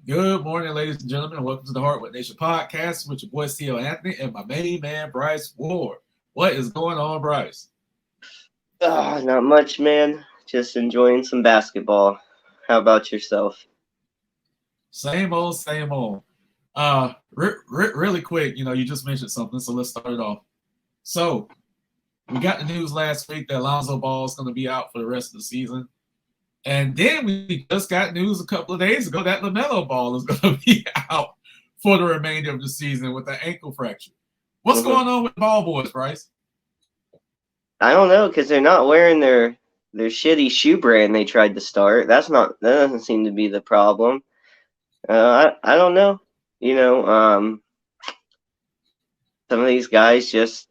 Good morning, ladies and gentlemen, and welcome to the Hardwood Nation podcast with your boy C.O. Anthony and my main man, Bryce Ward. What is going on, Bryce? Not much, man. Just enjoying some basketball. How about yourself? Same old, same old. Really quick, you just mentioned something, so let's start it off. So, we got the news last week that Lonzo Ball is going to be out for the rest of the season. And then we just got news a couple of days ago that LaMelo Ball is going to be out for the remainder of the season with an ankle fracture. What's going on with the Ball boys, Bryce? I don't know, because they're not wearing their shitty shoe brand they tried to start. That doesn't seem to be the problem. I don't know. Some of these guys just,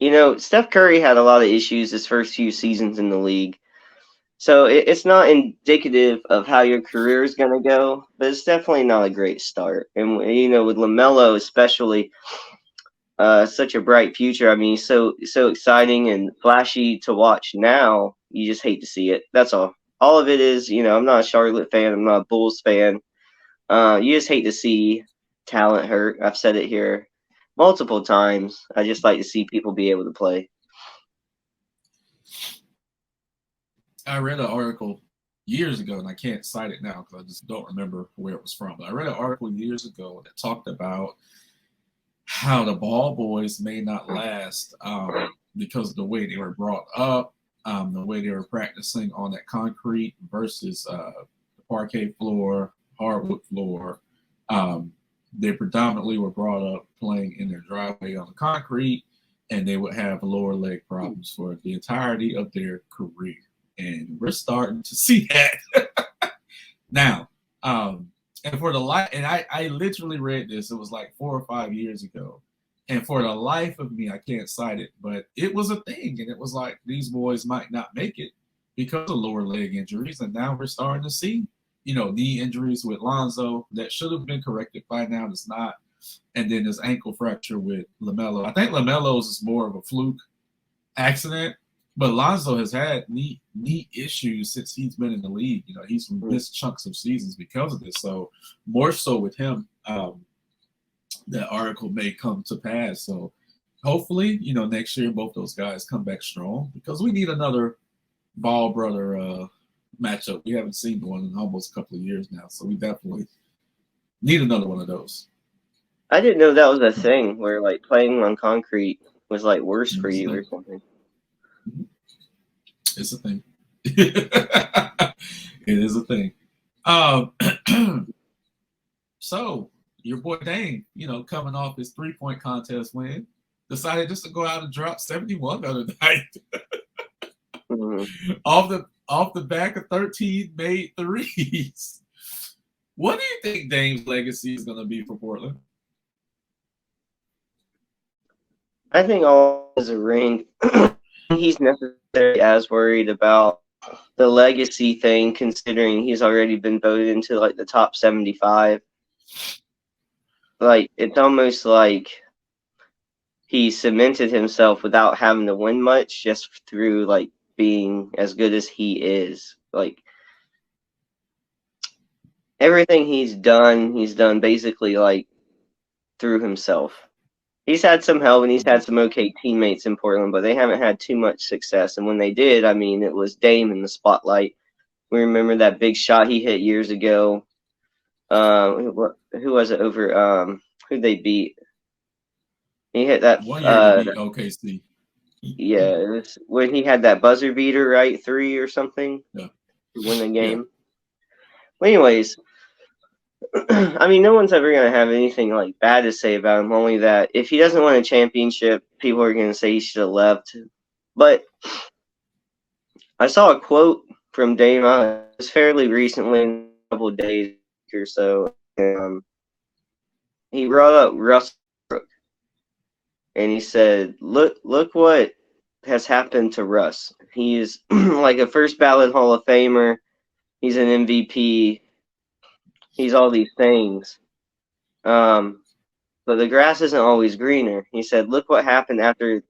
Steph Curry had a lot of issues his first few seasons in the league. So it's not indicative of how your career is going to go, but it's definitely not a great start. And, with LaMelo especially, such a bright future. I mean, so exciting and flashy to watch now. You just hate to see it. That's all. All of it is, I'm not a Charlotte fan. I'm not a Bulls fan. You just hate to see talent hurt. I've said it here multiple times. I just like to see people be able to play. I read an article years ago, and I can't cite it now because I just don't remember where it was from. But I read an article years ago that talked about how the ball boys may not last because of the way they were brought up, the way they were practicing on that concrete versus the parquet floor, hardwood floor. They predominantly were brought up playing in their driveway on the concrete, and they would have lower leg problems for the entirety of their career. And we're starting to see that now. And for the life, and I literally read this, it was like 4 or 5 years ago. And for the life of me, I can't cite it, but it was a thing. And it was like these boys might not make it because of lower leg injuries. And now we're starting to see, knee injuries with Lonzo that should have been corrected by now. It's not. And then this ankle fracture with LaMelo. I think LaMelo's is more of a fluke accident, but Lonzo has had knee issues since he's been in the league. He's missed chunks of seasons because of this. So more so with him, that article may come to pass. So hopefully, next year both those guys come back strong because we need another Ball brother matchup. We haven't seen one in almost a couple of years now, so we definitely need another one of those. I didn't know that was a thing where like playing on concrete was like worse for you or something. It's a thing. It is a thing. So your boy Dame, coming off his 3-point contest win, decided just to go out and drop 71 the other night. off the back of 13 made threes. What do you think Dame's legacy is going to be for Portland? I think all is a ring. He's necessarily as worried about the legacy thing, considering he's already been voted into like the top 75. Like it's almost like he cemented himself without having to win much, just through like being as good as he is. Like everything he's done basically like through himself. He's had some help and he's had some okay teammates in Portland, but they haven't had too much success. And when they did, I mean, it was Dame in the spotlight. We remember that big shot he hit years ago. Who was it over? Who'd they beat? He hit that. 1 year to beat OKC. Yeah, it was when he had that buzzer beater, right? 3 or something. Yeah. To win the game. Yeah. Well, anyways. I mean, no one's ever going to have anything like bad to say about him, only that if he doesn't win a championship, people are going to say he should have left. But I saw a quote from Dame just fairly recently, in a couple of days or so. He brought up Russ, and he said, look what has happened to Russ. He is like a first ballot Hall of Famer. He's an MVP. He's all these things. But the grass isn't always greener. He said, look what happened after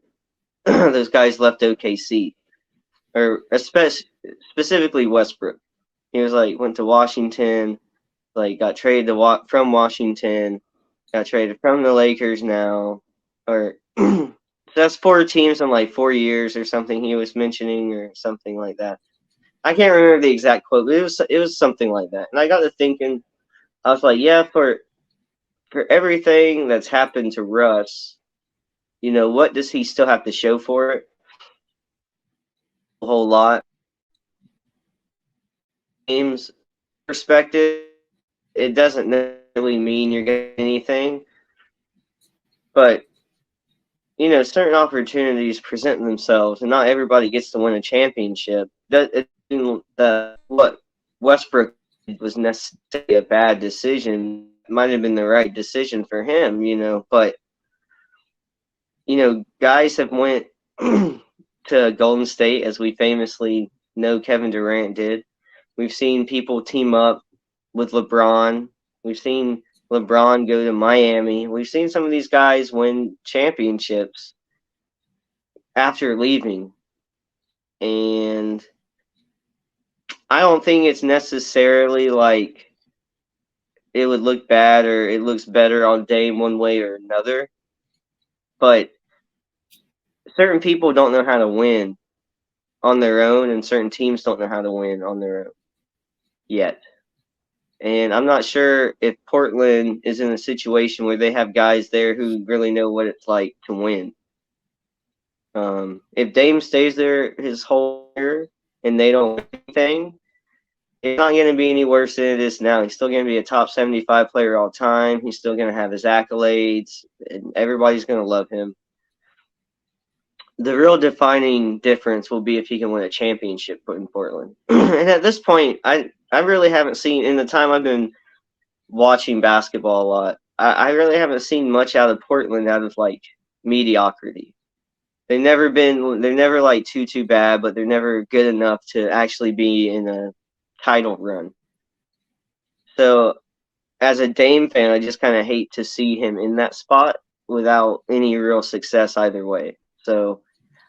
those guys left OKC. Or specifically Westbrook. He was like, went to Washington. like got traded to from Washington, got traded from the Lakers now, or so that's 4 teams in like 4 years or something he was mentioning or something like that. I can't remember the exact quote, but it was something like that. And I got to thinking, I was like, yeah, for everything that's happened to Russ, what does he still have to show for it? A whole lot. Games perspective, it doesn't necessarily mean you're getting anything, but certain opportunities present themselves, and not everybody gets to win a championship. What Westbrook did was necessarily a bad decision. It might have been the right decision for him, but guys have went to Golden State, as we famously know Kevin Durant did. We've seen people team up with LeBron. We've seen LeBron go to Miami. We've seen some of these guys win championships after leaving. And I don't think it's necessarily like it would look bad or it looks better on Dame one way or another. But certain people don't know how to win on their own, and certain teams don't know how to win on their own yet. And I'm not sure if Portland is in a situation where they have guys there who really know what it's like to win. If Dame stays there his whole year and they don't win anything, it's not going to be any worse than it is now. He's still going to be a top 75 player all time. He's still going to have his accolades, and everybody's going to love him. The real defining difference will be if he can win a championship in Portland. And at this point, I really haven't seen, in the time I've been watching basketball a lot, I really haven't seen much out of Portland out of like mediocrity. They're never like too bad, but they're never good enough to actually be in a title run. So as a Dame fan, I just kind of hate to see him in that spot without any real success either way. So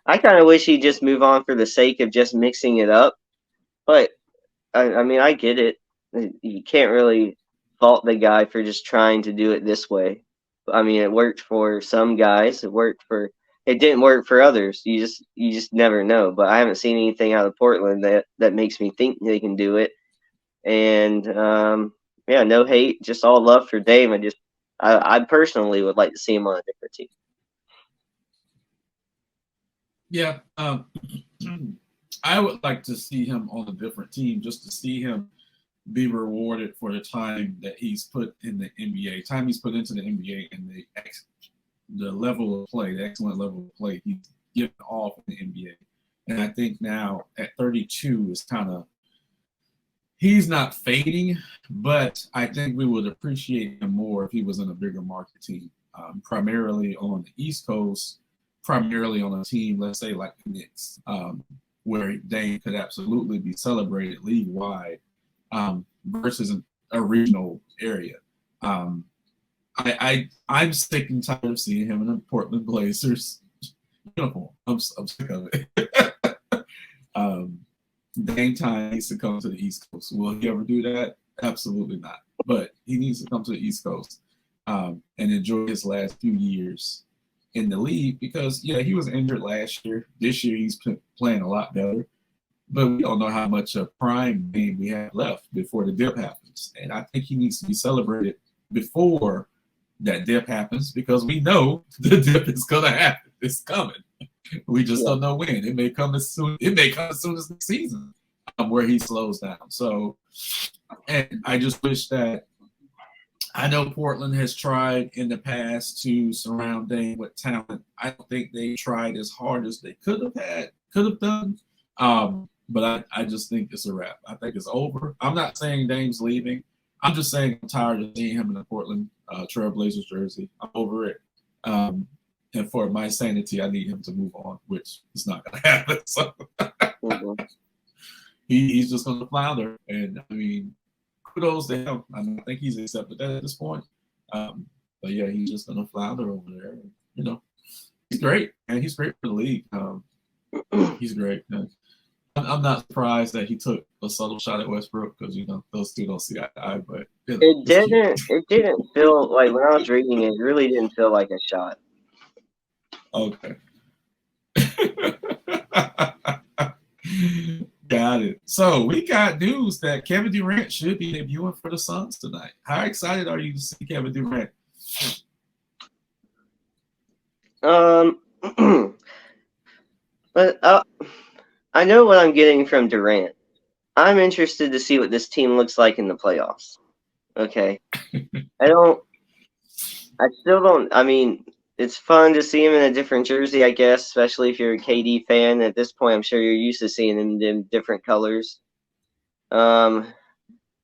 I kind of wish he'd just move on for the sake of just mixing it up. But I mean, I get it. You can't really fault the guy for just trying to do it this way. I mean, it worked for some guys. It didn't work for others. You just never know. But I haven't seen anything out of Portland that makes me think they can do it. And yeah, no hate, just all love for Dame. I personally would like to see him on a different team. Yeah, I would like to see him on a different team just to see him be rewarded for the time that he's put in the NBA, time he's put into the NBA, and the level of play, the excellent level of play he's given off in the NBA. And I think now at 32 is kind of, he's not fading, but I think we would appreciate him more if he was in a bigger market team, primarily on the East Coast, primarily on a team, let's say like the Knicks, where Dame could absolutely be celebrated league-wide versus a regional area. I'm sick and tired of seeing him in a Portland Blazers uniform. I'm sick of it. Dame time needs to come to the East Coast. Will he ever do that? Absolutely not. But he needs to come to the East Coast and enjoy his last few years in the league because, yeah, he was injured last year. This year he's playing a lot better. But we don't know how much of prime game we have left before the dip happens. And I think he needs to be celebrated before that dip happens because we know the dip is going to happen. It's coming. We just don't know when. It may come as soon as the season where he slows down. So, and I just wish that, I know Portland has tried in the past to surround Dame with talent. I don't think they tried as hard as they could have done. But I just think it's a wrap. I think it's over. I'm not saying Dame's leaving. I'm just saying I'm tired of seeing him in the Portland Trailblazers jersey. I'm over it. And for my sanity, I need him to move on, which is not going to happen. So he's just going to flounder. And I mean, kudos to him. I think he's accepted that at this point. But yeah, he's just going to flounder over there. You know, he's great, and he's great for the league. He's great. I'm not surprised that he took a subtle shot at Westbrook because those two don't see eye to eye, but It it's cute. didn't. It didn't feel like when I was reading it. It really didn't feel like a shot. Okay. Got it. So we got news that Kevin Durant should be debuting for the Suns tonight. How excited are you to see Kevin Durant? But I know what I'm getting from Durant. I'm interested to see what this team looks like in the playoffs. Okay. I still don't. I mean, it's fun to see him in a different jersey, I guess, especially if you're a KD fan. At this point, I'm sure you're used to seeing him in different colors. Um,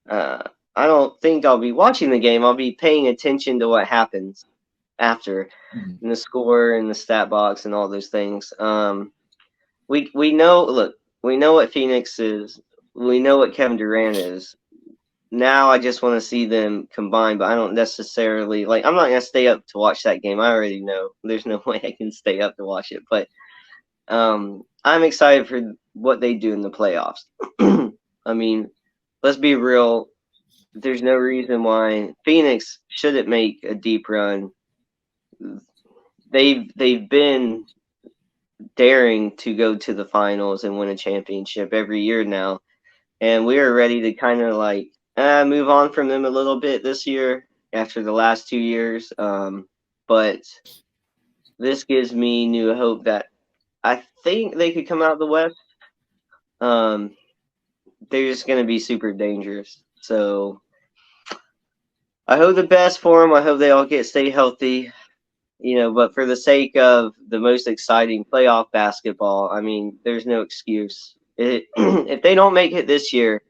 I don't think I'll be watching the game. I'll be paying attention to what happens after, in the score and the stat box and all those things. We know. Look, we know what Phoenix is. We know what Kevin Durant is. Now I just want to see them combine, but I don't necessarily like. I'm not gonna stay up to watch that game. I already know there's no way I can stay up to watch it, but I'm excited for what they do in the playoffs. I mean, let's be real. There's no reason why Phoenix shouldn't make a deep run. They've been daring to go to the finals and win a championship every year now, and we are ready to kind of like move on from them a little bit this year after the last 2 years. But this gives me new hope that I think they could come out of the West. They're just going to be super dangerous. So I hope the best for them. I hope they all stay healthy. But for the sake of the most exciting playoff basketball, I mean, there's no excuse. If they don't make it this year,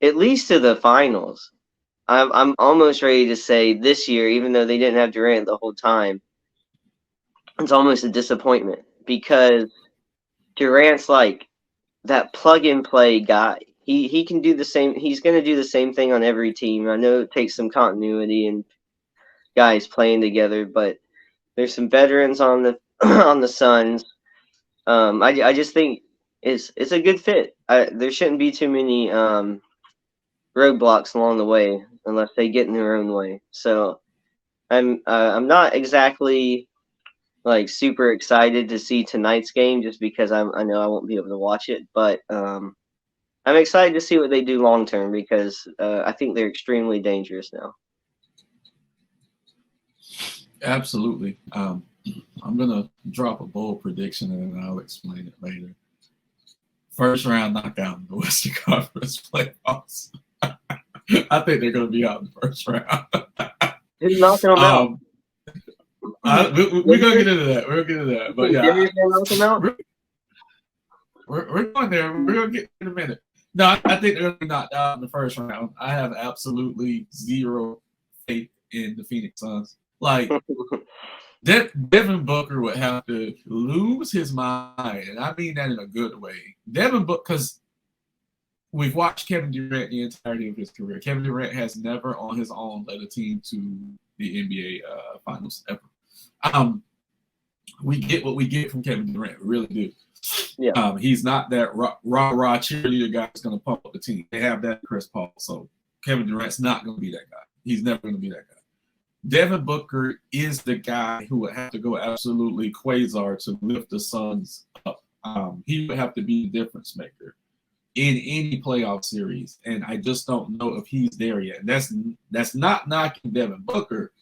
at least to the finals, I'm almost ready to say this year, even though they didn't have Durant the whole time, it's almost a disappointment because Durant's like that plug and play guy. He can do the same. He's going to do the same thing on every team. I know it takes some continuity and guys playing together, but there's some veterans on the on the Suns. I just think it's a good fit. There shouldn't be too many roadblocks along the way unless they get in their own way. So I'm not exactly like super excited to see tonight's game just because I know I won't be able to watch it, but I'm excited to see what they do long term because I think they're extremely dangerous now. Absolutely. I'm gonna drop a bold prediction and then I'll explain it later. First round knockout in the Western Conference playoffs. I think they're gonna be out in the first round. Who's knocking them out? We're gonna get into that. We're gonna get into that. But yeah, we're going there. We're gonna get in a minute. No, I think they're gonna be knocked out in the first round. I have absolutely zero faith in the Phoenix Suns. Like Devin Booker would have to lose his mind, and I mean that in a good way. Devin Booker, because we've watched Kevin Durant the entirety of his career. Kevin Durant has never on his own led a team to the NBA Finals ever. We get what we get from Kevin Durant, we really do. Yeah. He's not that rah cheerleader guy that's going to pump up the team. They have that Chris Paul, so Kevin Durant's not going to be that guy. He's never going to be that guy. Devin Booker is the guy who would have to go absolutely quasar to lift the Suns up. He would have to be the difference maker in any playoff series, and I just don't know if he's there yet. And that's not knocking Devin Booker.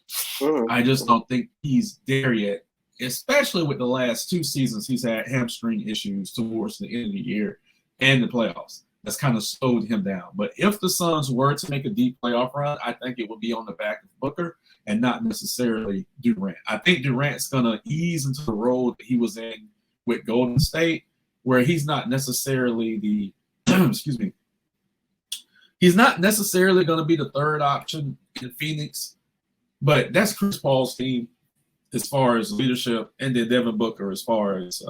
I just don't think he's there yet, especially with the last 2 seasons he's had hamstring issues towards the end of the year and the playoffs. That's kind of slowed him down. But if the Suns were to make a deep playoff run, I think it would be on the back of Booker and not necessarily Durant. I think Durant's going to ease into the role that he was in with Golden State, where he's not necessarily the excuse me. He's not necessarily going to be the third option in Phoenix, but that's Chris Paul's team as far as leadership, and then Devin Booker as far as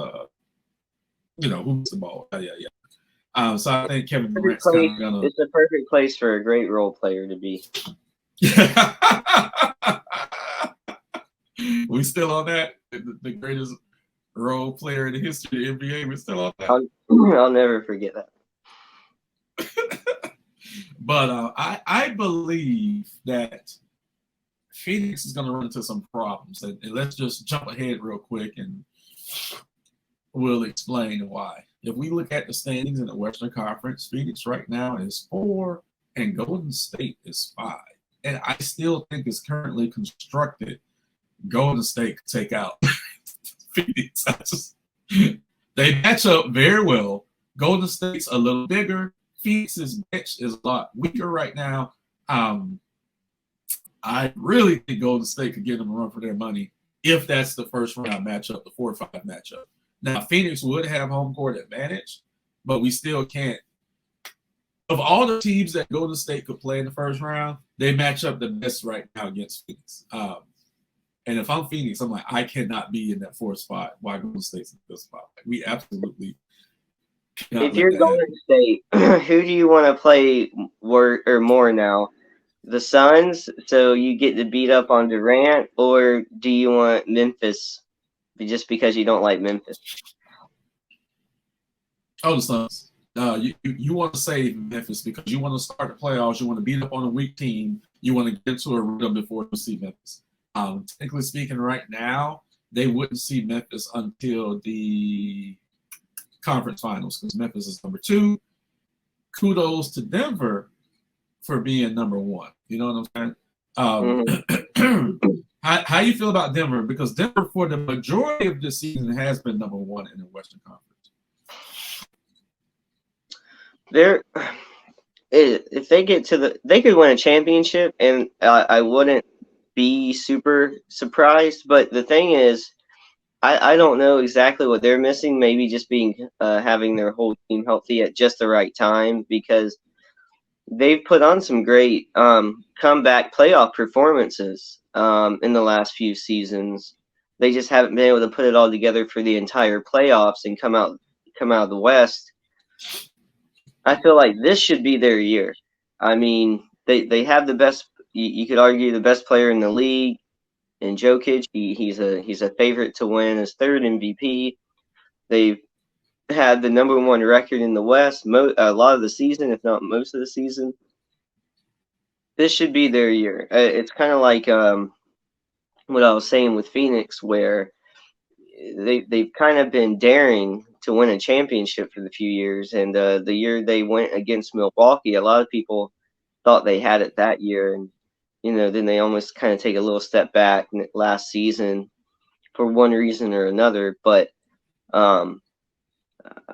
who's the ball. Yeah. So I think Kevin Durant's kind of gonna. It's a perfect place for a great role player to be. We still on that? The greatest role player in the history of the NBA. We're still on that. I'll never forget that. But I believe that Phoenix is going to run into some problems. And let's just jump ahead real quick and we'll explain why. If we look at the standings in the Western Conference, Phoenix right now is 4 and Golden State is 5. And I still think it's currently constructed Golden State could take out Phoenix. They match up very well. Golden State's a little bigger. Phoenix's bench is a lot weaker right now. I really think Golden State could give them a run for their money if that's the first round matchup, the 4 or 5 matchup. Now, Phoenix would have home court advantage, but we still can't. Of all the teams that Golden State could play in the first round, they match up the best right now against Phoenix. And if I'm Phoenix, I'm like, I cannot be in that 4th spot while Golden State's in the 5th spot. Like, we absolutely cannot. If you're Golden State, who do you want to play more now? The Suns, so you get to beat up on Durant, or do you want Memphis just because you don't like Memphis? Oh, the Suns. You want to save Memphis because you want to start the playoffs. You want to beat up on a weak team. You want to get into a rhythm before you see Memphis. Technically speaking, right now, they wouldn't see Memphis until the conference finals because Memphis is number 2. Kudos to Denver for being number 1. You know what I'm saying? How you feel about Denver? Because Denver, for the majority of the season, has been number 1 in the Western Conference. If they get to they could win a championship, and I wouldn't be super surprised. But the thing is, I don't know exactly what they're missing. Maybe just having their whole team healthy at just the right time, because they've put on some great comeback playoff performances in the last few seasons. They just haven't been able to put it all together for the entire playoffs and come out of the West. I feel like this should be their year. I mean, they have the best. You could argue the best player in the league, in Jokic. He's a favorite to win his 3rd MVP. They've had the number 1 record in the West a lot of the season, if not most of the season. This should be their year. It's kind of like what I was saying with Phoenix, where they've kind of been daring to win a championship for the few years. And the year they went against Milwaukee, a lot of people thought they had it that year. And, then they almost kind of take a little step back last season for one reason or another. But I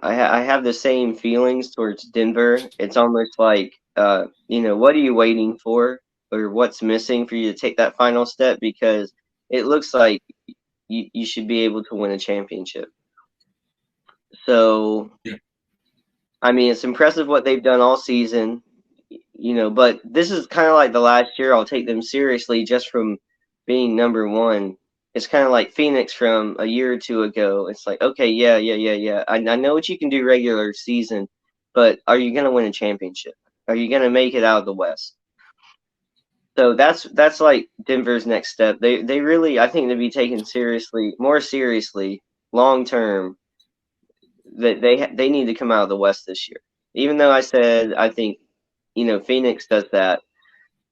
have the same feelings towards Denver. It's almost like, what are you waiting for, or what's missing for you to take that final step? Because it looks like you should be able to win a championship. So, yeah. I mean, it's impressive what they've done all season, but this is kind of like the last year I'll take them seriously just from being number 1. It's kind of like Phoenix from a year or 2 ago. It's like, okay, yeah. I know what you can do regular season, but are you going to win a championship? Are you going to make it out of the West? So that's like Denver's next step. They really, I think, to be taken more seriously, long term. That they need to come out of the West this year. Even though I said I think, Phoenix does that.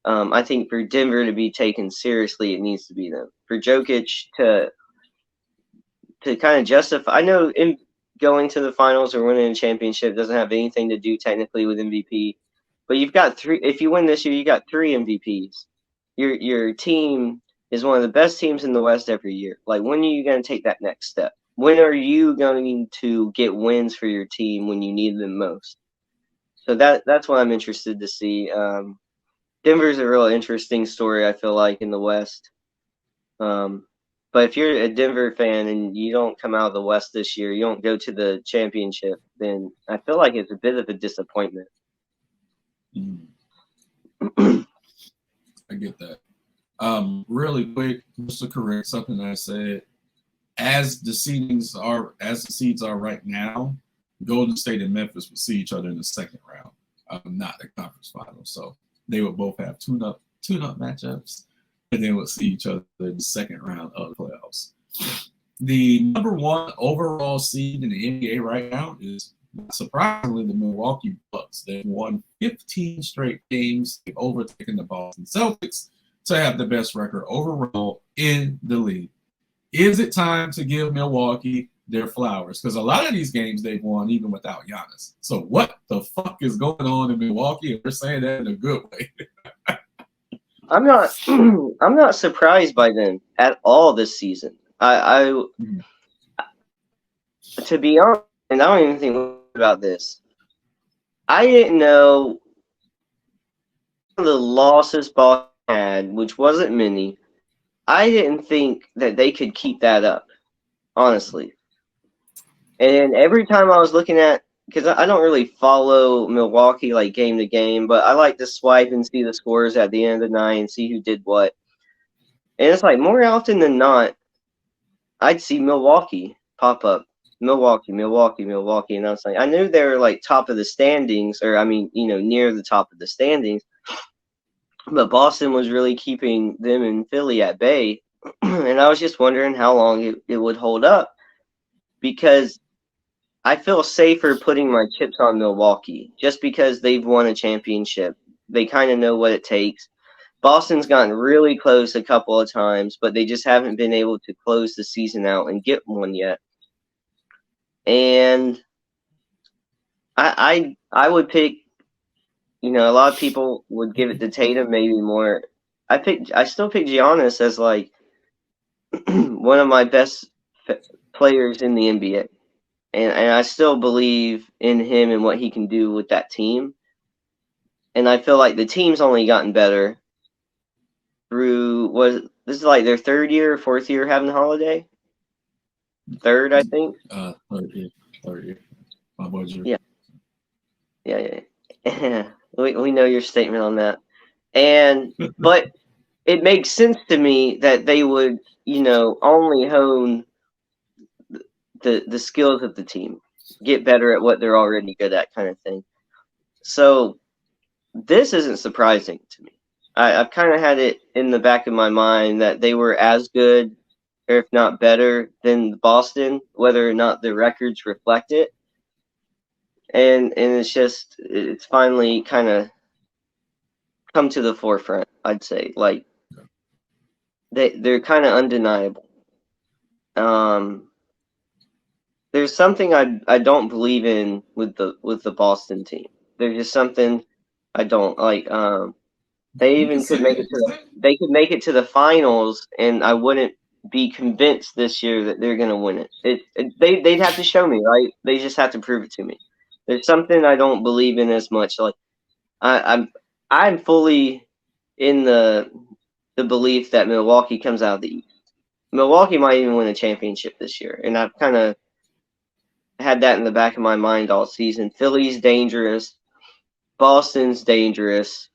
I think for Denver to be taken seriously, it needs to be them. For Jokic to kind of justify, I know in going to the finals or winning a championship doesn't have anything to do technically with MVP, but you've got 3. If you win this year, you got 3 MVPs. Your team is one of the best teams in the West every year. Like, when are you going to take that next step? When are you going to get wins for your team when you need them most? So that's what I'm interested to see. Denver's a real interesting story, I feel like, in the West. But if you're a Denver fan and you don't come out of the West this year, you don't go to the championship, then I feel like it's a bit of a disappointment. I get that. Really quick, just to correct something I said. As the seeds are right now, Golden State and Memphis will see each other in the second round, not the conference finals. So they would both have tune-up matchups, and they would see each other in the second round of the playoffs. the number one overall seed in the NBA right now is surprisingly the Milwaukee Bucks. They've won 15 straight games. They've overtaken the Boston Celtics to have the best record overall in the league. Is it time to give Milwaukee their flowers? Because a lot of these games they've won even without Giannis. So what the fuck is going on in Milwaukee? And we're saying that in a good way. I'm not I'm not surprised by them at all this season. I to be honest, and I don't even think about this. I didn't know the losses Boston had, which wasn't many. I didn't think that they could keep that up, honestly. And every time I was looking at, because I don't really follow Milwaukee like game to game, but I like to swipe and see the scores at the end of the night and see who did what. And it's like more often than not, I'd see Milwaukee pop up. Milwaukee, Milwaukee, Milwaukee. And I was like, I knew they were like top of the standings, or I mean, near the top of the standings. But Boston was really keeping them and Philly at bay. And I was just wondering how long it would hold up, because I feel safer putting my chips on Milwaukee just because they've won a championship. They kind of know what it takes. Boston's gotten really close a couple of times, but they just haven't been able to close the season out and get one yet. And I would pick, a lot of people would give it to Tatum maybe more. I still pick Giannis as like one of my best players in the NBA. And I still believe in him and what he can do with that team. And I feel like the team's only gotten better through this is like their third year or fourth year having Holiday? Third, I think. Third year. My boys are. Yeah. we know your statement on that. But it makes sense to me that they would, only hone the skills of the team, get better at what they're already good at, kind of thing. So this isn't surprising to me. I've kind of had it in the back of my mind that they were as good, or if not better, than Boston, whether or not the records reflect it. And it's finally kind of come to the forefront, I'd say. Like they're kind of undeniable. There's something I don't believe in with the Boston team. There's just something I don't like. They even could make it to the finals, and I wouldn't be convinced this year that they're gonna win it. They'd have to show me, right? They just have to prove it to me. There's something I don't believe in as much. Like I'm fully in the belief that Milwaukee comes out of the East. Milwaukee might even win a championship this year, and I've kind of had that in the back of my mind all season. Philly's dangerous. Boston's dangerous.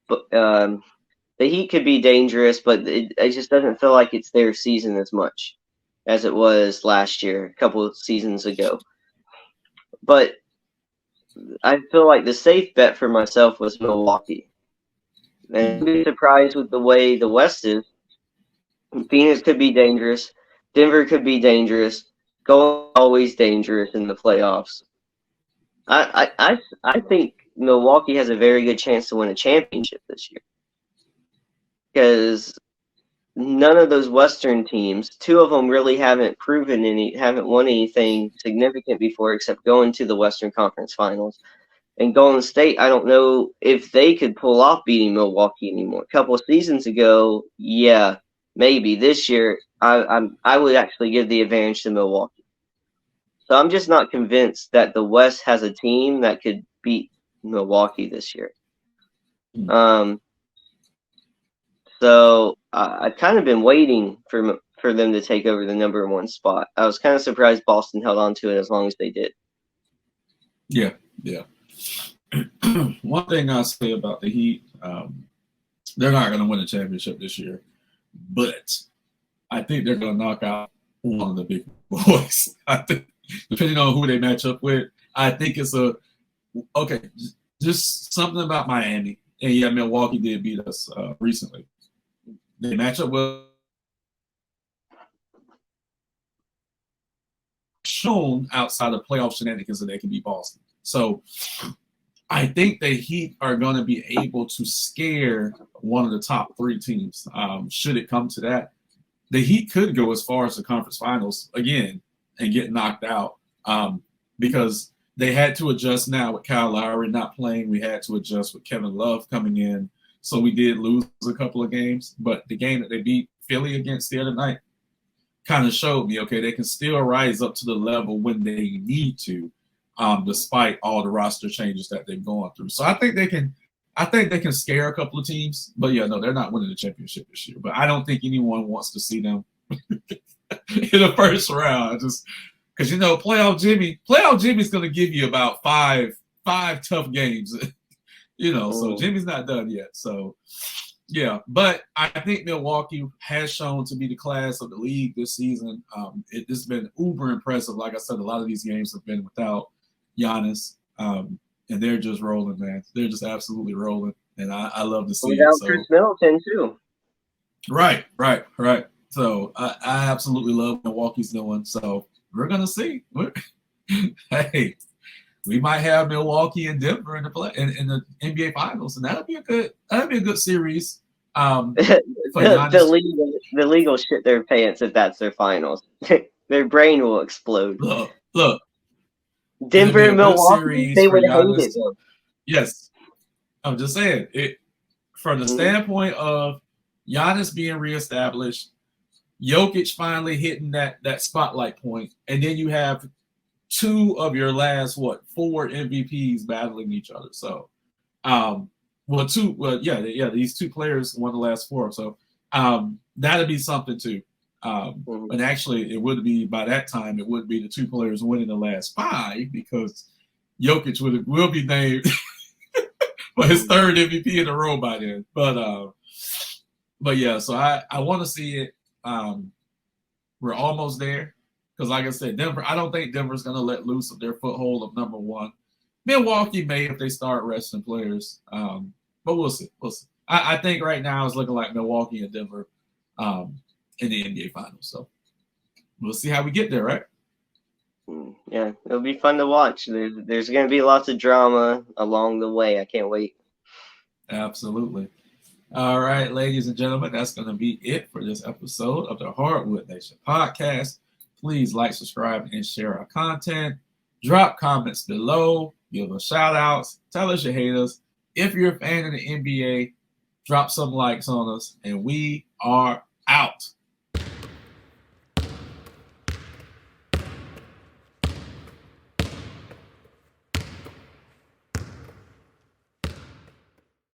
But the Heat could be dangerous, but it just doesn't feel like it's their season as much as it was last year, a couple of seasons ago. But I feel like the safe bet for myself was Milwaukee. And I'd be surprised with the way the West is. Phoenix could be dangerous. Denver could be dangerous. Golden always dangerous in the playoffs. I think Milwaukee has a very good chance to win a championship this year, because none of those Western teams, two of them really haven't won anything significant before except going to the Western Conference Finals. And Golden State, I don't know if they could pull off beating Milwaukee anymore. A couple of seasons ago, yeah, maybe. This year, I would actually give the advantage to Milwaukee. So I'm just not convinced that the West has a team that could beat Milwaukee this year. So I've kind of been waiting for them to take over the number one spot. I was kind of surprised Boston held on to it as long as they did. Yeah. One thing I'll say about the Heat, they're not going to win a championship this year, but I think they're going to knock out one of the big boys. I think, depending on who they match up with, I think it's just something about Miami. And yeah, Milwaukee did beat us recently. They match up with shown outside of playoff shenanigans that they can beat Boston. So I think the Heat are going to be able to scare one of the top 3 teams. Should it come to that, the Heat could go as far as the conference finals again and get knocked out because they had to adjust now with Kyle Lowry not playing. We had to adjust with Kevin Love coming in. So we did lose a couple of games. But the game that they beat Philly against the other night kind of showed me, okay, they can still rise up to the level when they need to, despite all the roster changes that they've gone through. So I think they can scare a couple of teams. But yeah, no, they're not winning the championship this year. But I don't think anyone wants to see them in the first round. Just because playoff Jimmy's going to give you about five tough games. So Jimmy's not done yet. So yeah, but I think Milwaukee has shown to be the class of the league this season. It's been uber impressive. Like I said, a lot of these games have been without Giannis, and they're just rolling, man. They're just absolutely rolling, and I love to see without it. So, Chris Middleton too. Right. So I absolutely love what Milwaukee's doing. So we're gonna see. Hey, we might have Milwaukee and Denver in the NBA Finals, and that'd be a good series. The league will shit their pants if that's their finals. Their brain will explode. Look. Denver and Milwaukee, they would hate it. Though. Yes, I'm just saying it from the standpoint of Giannis being reestablished, Jokic finally hitting that spotlight point, and then you have 2 of your last 4 MVPs battling each other. So, these 2 players won the last 4. So, that'd be something too. And actually, it would be by that time. It would be the 2 players winning the last 5 because Jokic will be named for his 3rd MVP in a row by then. But yeah. So I want to see it. We're almost there. Because, like I said, Denver, I don't think Denver's going to let loose of their foothold of number 1. Milwaukee may if they start resting players. But we'll see. I think right now it's looking like Milwaukee and Denver in the NBA Finals. So we'll see how we get there, right? Yeah, it'll be fun to watch. There's going to be lots of drama along the way. I can't wait. Absolutely. All right, ladies and gentlemen, that's going to be it for this episode of the Hardwood Nation podcast. Please like, subscribe, and share our content. Drop comments below. Give us shout-outs. Tell us you hate us. If you're a fan of the NBA, drop some likes on us. And we are out.